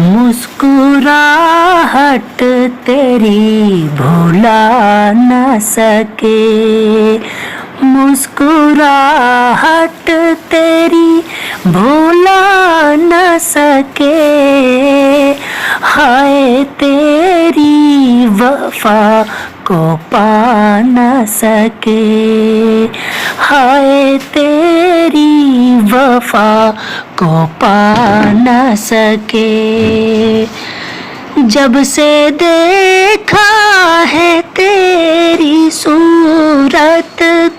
मुस्कुराहट तेरी भुला न सके, मुस्कुराहट तेरी भुला न सके, हाय तेरी वफा को पा न सके, हाय तेरी वफा को पा न सके। जब से देखा है तेरी सूरत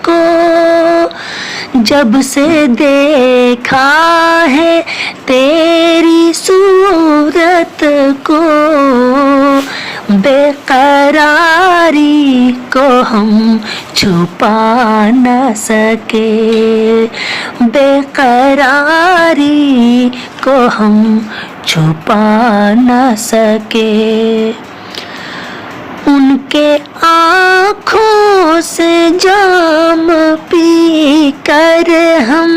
को, जब से देखा है तेरी सूरत को, बेकरारी को हम छुपा न सके, बेकरारी को हम छुपा न सके। उनके आँखों से जाम पी कर हम,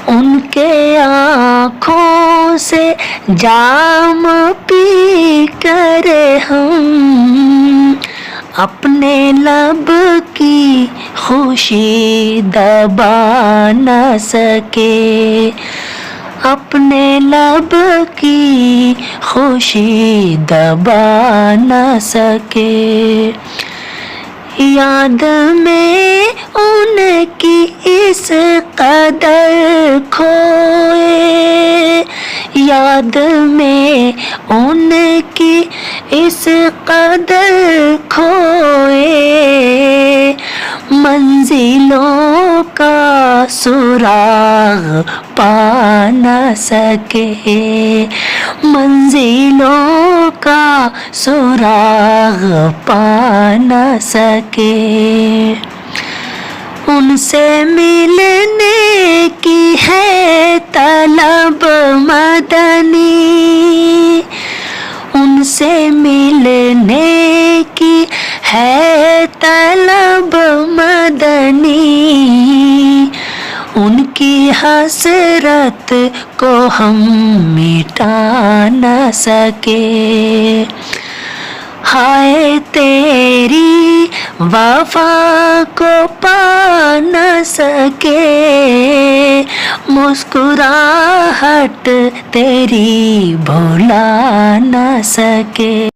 उनके आँखों से जाम पी कर हम, अपने लब की खुशी दबा न सके, अपने लब की खुशी दबा न सके। याद में उनकी इस कदर खोए, याद में उनकी इस कदर खोए, मंजिलों का सुराग पा न सके, मंजिलों का सुराग पा न सके। उनसे मिलने की है तलब मदनी, उनसे मिलने की है तलब मदनी, उनकी हसरत को हम मिटा न सके, हाय तेरी वफा को पा न सके, मुस्कुराहट तेरी भुला न सके।